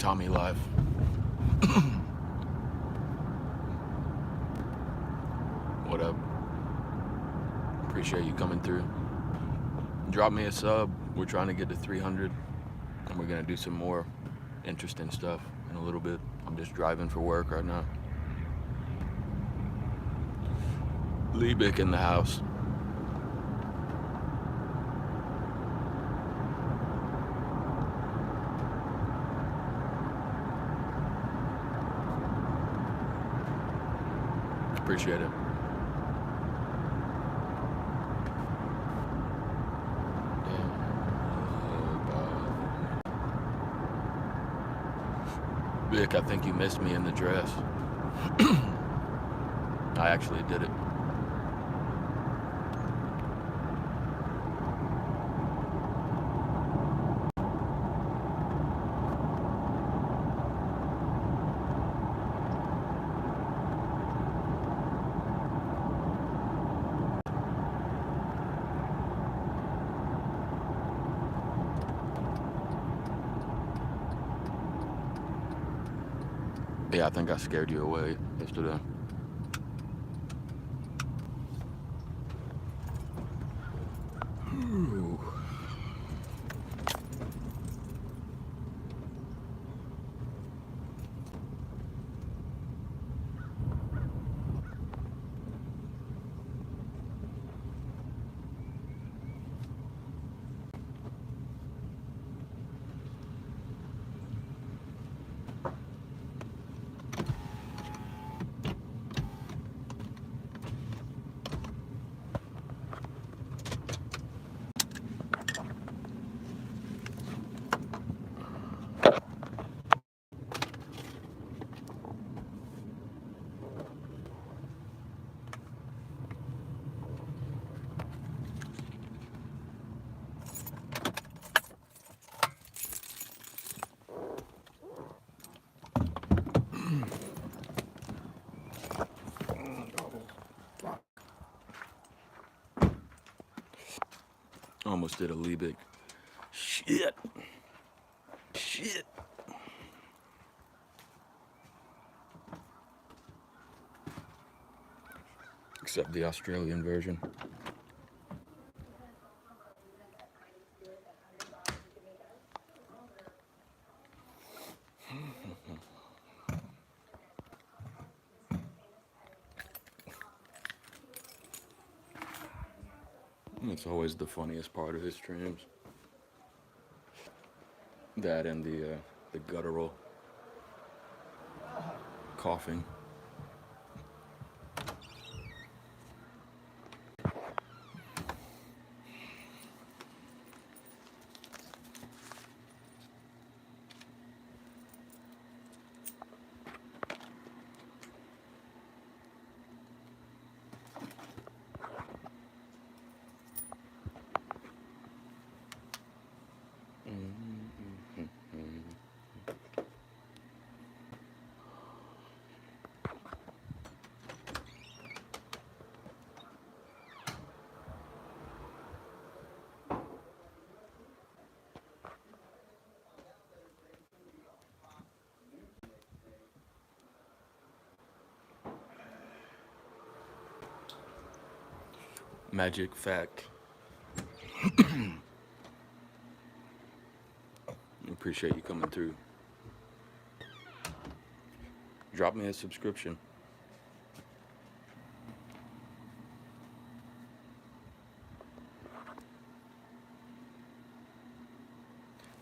Tommy Live. What up? Appreciate you coming through. Drop me a sub. We're trying to get to 300, and we're gonna do some more interesting stuff in a little bit. I'm just driving for work right now. Liebig in the house. Appreciate it. Vic, I think you missed me in the dress. I actually did it. Yeah, I think I scared you away yesterday. Ooh. Almost did a Liebig. Shit. Except the Australian version. It's always the funniest part of his streams. That and the guttural coughing. Magic fact. Appreciate you coming through. Drop me a subscription.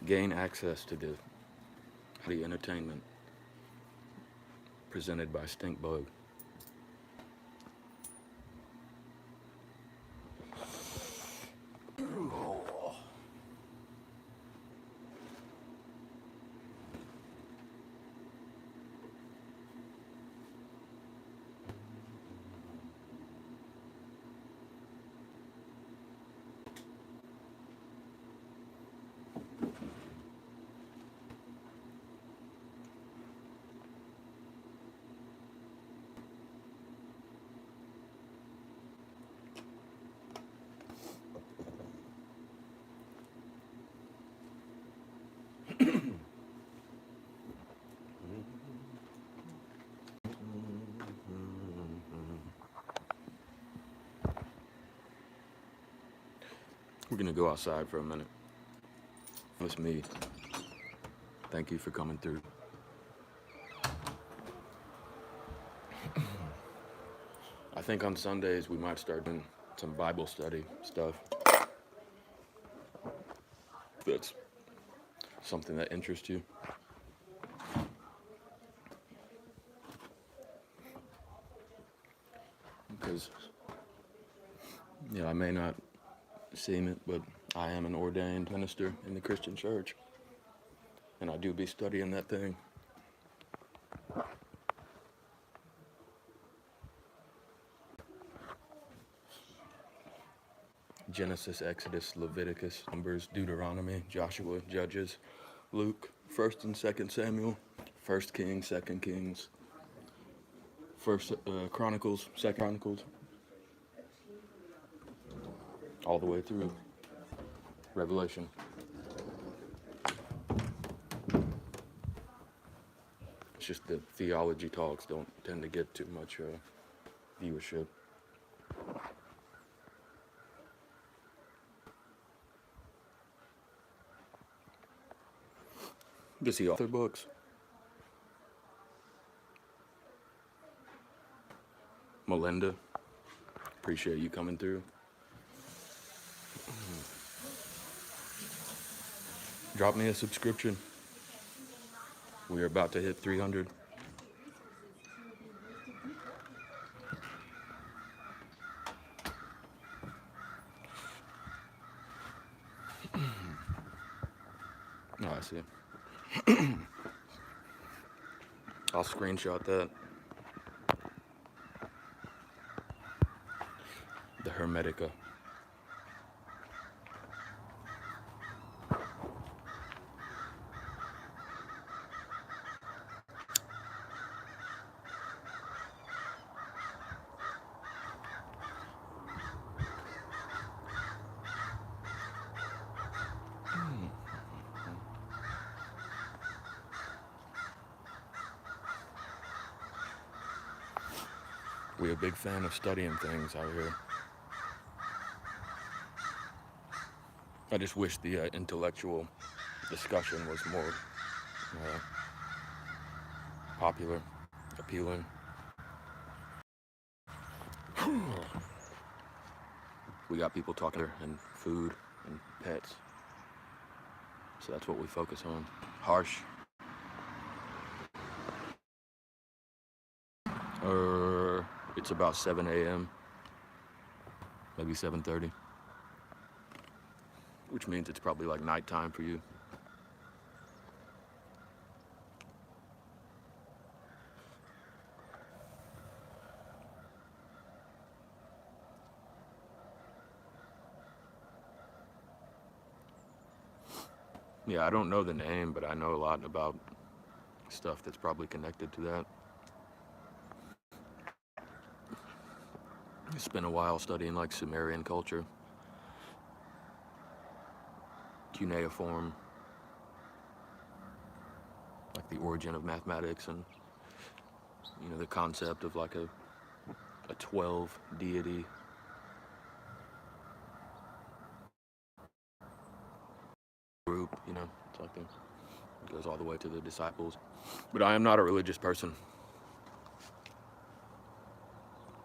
Gain access to the entertainment presented by Stinkbug. We're gonna go outside for a minute. It's me. Thank you for coming through. I think on Sundays we might start doing some Bible study stuff. If that's something that interests you. Because, I may not seem it, but I am an ordained minister in the Christian church. And I do be studying that thing. Genesis, Exodus, Leviticus, Numbers, Deuteronomy, Joshua, Judges, Luke, 1st and 2nd Samuel, 1st Kings, 2nd Kings, 1st Chronicles, 2nd Chronicles, all the way through Revelation. It's just the theology talks don't tend to get too much viewership. Does he author books? Melinda, appreciate you coming through. Drop me a subscription. We are about to hit 300. Oh, I see. I'll screenshot that. The Hermetica. We're a big fan of studying things out here. I just wish the intellectual discussion was more popular, appealing. We got people talking and food and pets. So that's what we focus on. Harsh. It's about 7 a.m. Maybe 7:30. Which means it's probably like nighttime for you. Yeah, I don't know the name, but I know a lot about stuff that's probably connected to that. I spent a while studying like Sumerian culture, cuneiform, like the origin of mathematics, and the concept of like a 12 deity group, something. It goes all the way to the disciples. But I am not a religious person.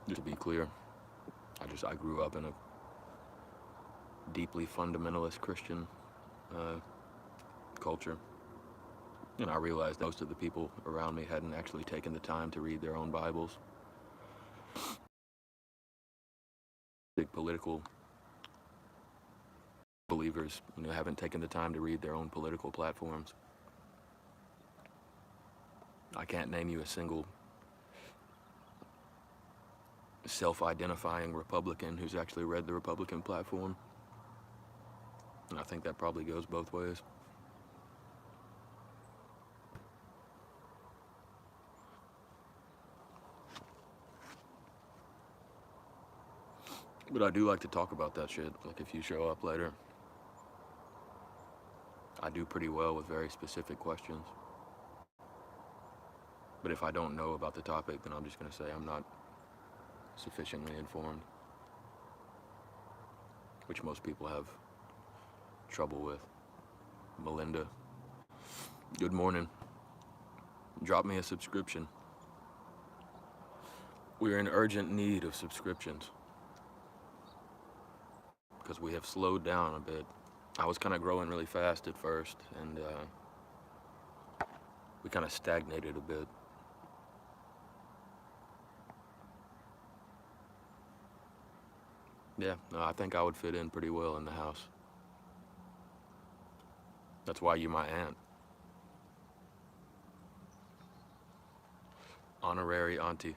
Just to be clear, I grew up in a deeply fundamentalist Christian culture. And I realized most of the people around me hadn't actually taken the time to read their own Bibles. Big political believers, haven't taken the time to read their own political platforms. I can't name you a single self-identifying Republican who's actually read the Republican platform. And I think that probably goes both ways. But I do like to talk about that shit, like if you show up later. I do pretty well with very specific questions. But if I don't know about the topic, then I'm just going to say I'm not sufficiently informed. Which most people have trouble with. Melinda, good morning. Drop me a subscription. We're in urgent need of subscriptions because we have slowed down a bit. I was kind of growing really fast at first, and we kind of stagnated a bit. Yeah, no, I think I would fit in pretty well in the house. That's why you're my aunt. Honorary auntie.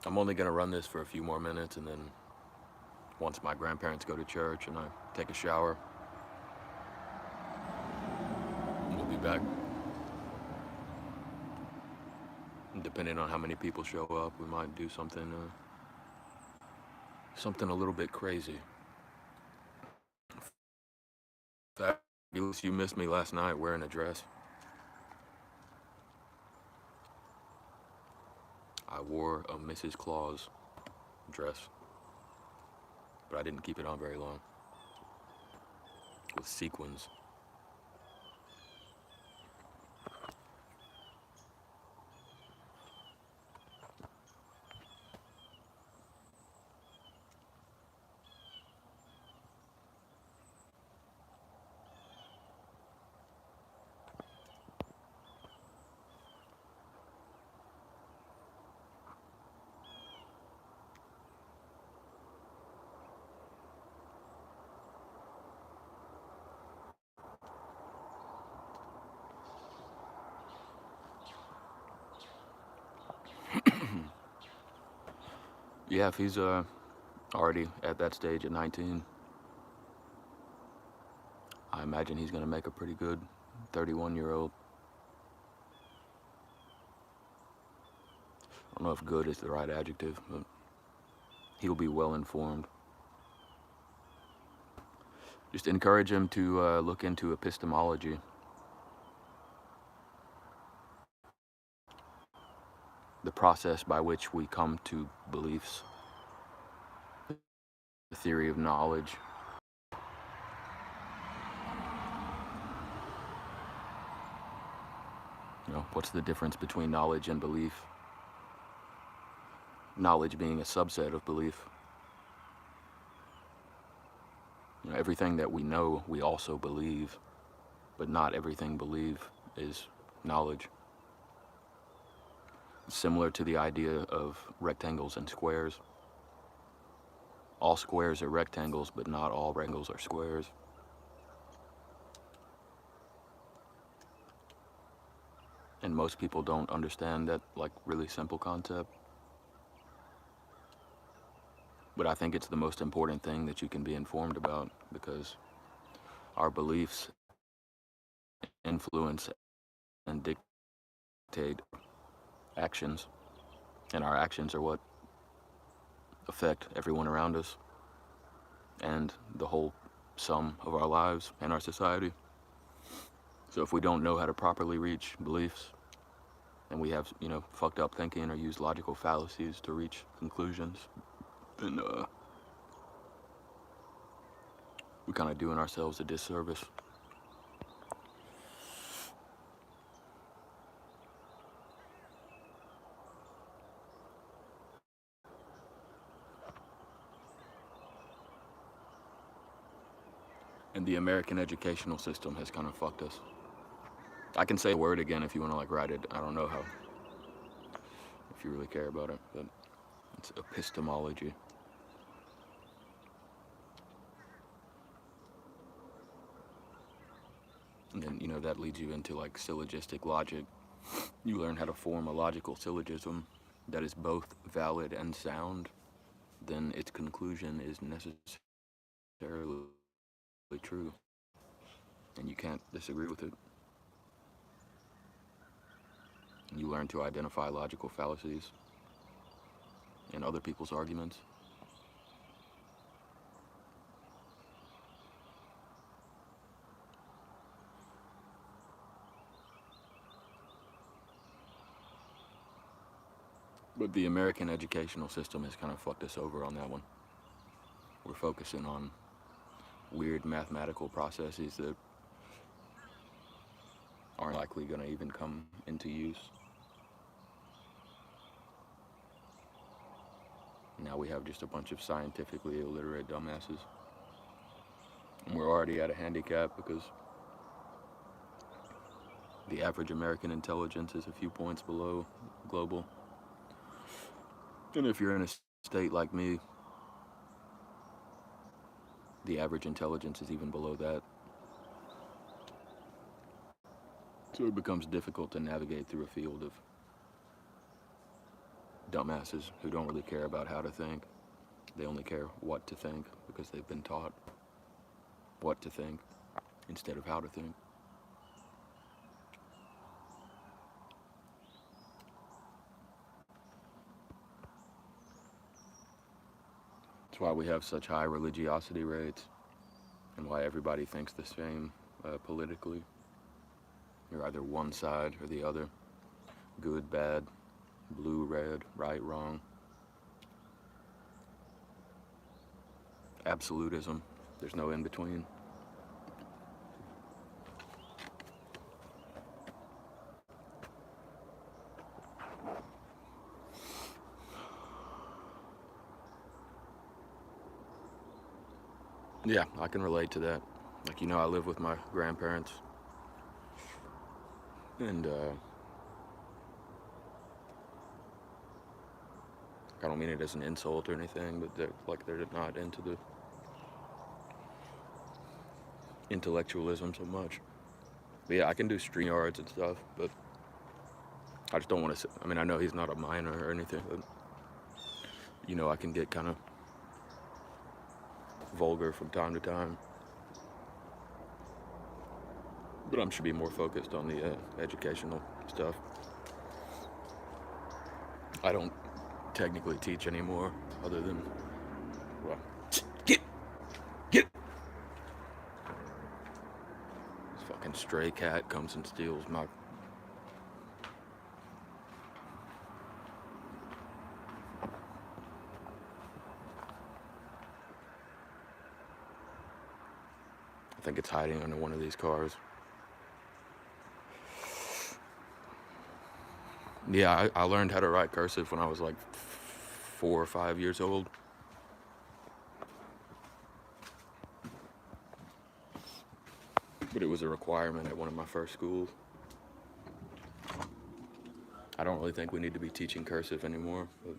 I'm only gonna run this for a few more minutes, and then once my grandparents go to church and I take a shower, we'll be back. And depending on how many people show up, we might do something a little bit crazy. Fabulous, you missed me last night wearing a dress. I wore a Mrs. Claus dress, but I didn't keep it on very long. With sequins. Yeah, if he's already at that stage at 19, I imagine he's gonna make a pretty good 31-year-old. I don't know if good is the right adjective, but he'll be well informed. Just encourage him to look into epistemology. The process by which we come to beliefs. The theory of knowledge. You know, what's the difference between knowledge and belief? Knowledge being a subset of belief. You know, everything that we know, we also believe, but not everything believe is knowledge. Similar to the idea of rectangles and squares. All squares are rectangles, but not all rectangles are squares. And most people don't understand that, like, really simple concept. But I think it's the most important thing that you can be informed about, because our beliefs influence and dictate actions, and our actions are what affect everyone around us and the whole sum of our lives and our society. So if we don't know how to properly reach beliefs, and we have, you know, fucked up thinking or use logical fallacies to reach conclusions, then we're kind of doing ourselves a disservice. And the American educational system has kind of fucked us. I can say the word again if you want to, like, write it. I don't know how, if you really care about it, but it's epistemology. And then, you know, that leads you into, like, syllogistic logic. You learn how to form a logical syllogism that is both valid and sound, then its conclusion is necessarily true, and you can't disagree with it. You learn to identify logical fallacies in other people's arguments. But the American educational system has kind of fucked us over on that one. We're focusing on weird mathematical processes that aren't likely going to even come into use. Now we have just a bunch of scientifically illiterate dumbasses. And we're already at a handicap because the average American intelligence is a few points below global. And if you're in a state like me, the average intelligence is even below that. So it becomes difficult to navigate through a field of dumbasses who don't really care about how to think. They only care what to think because they've been taught what to think instead of how to think. That's why we have such high religiosity rates and why everybody thinks the same politically. You're either one side or the other. Good, bad, blue, red, right, wrong. Absolutism. There's no in between. Yeah, I can relate to that. Like, you know, I live with my grandparents. And I don't mean it as an insult or anything, but they're not into the intellectualism so much. But yeah, I can do StreamYards and stuff, but I just don't want to. I mean, I know he's not a minor or anything, but you know, I can get kind of vulgar from time to time. But I should be more focused on the educational stuff. I don't technically teach anymore, other than, well, get. This fucking stray cat comes and steals my. I think it's hiding under one of these cars. Yeah, I learned how to write cursive when I was like 4 or 5 years old. But it was a requirement at one of my first schools. I don't really think we need to be teaching cursive anymore, but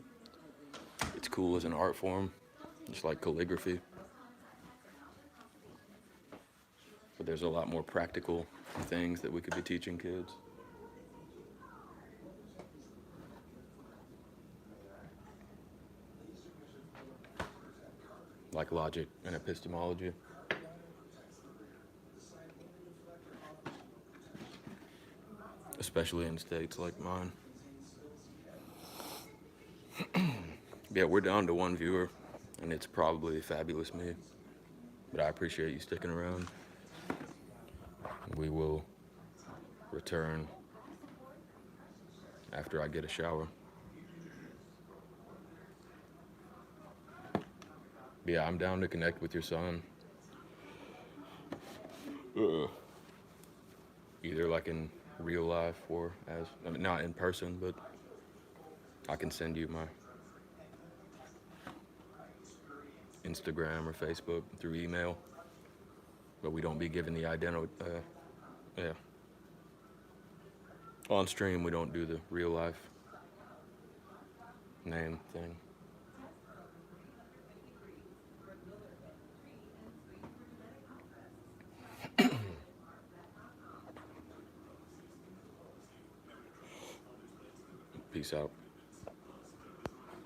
it's cool as an art form, just like calligraphy. But there's a lot more practical things that we could be teaching kids. Like logic and epistemology. Especially in states like mine. Yeah, we're down to 1 viewer, and it's probably Fabulous Me. But I appreciate you sticking around. We will return after I get a shower. Yeah, I'm down to connect with your son. Either like in real life or as, I mean, not in person, but I can send you my Instagram or Facebook through email. But we don't be giving the identity, yeah. On stream, we don't do the real life name thing. Peace out.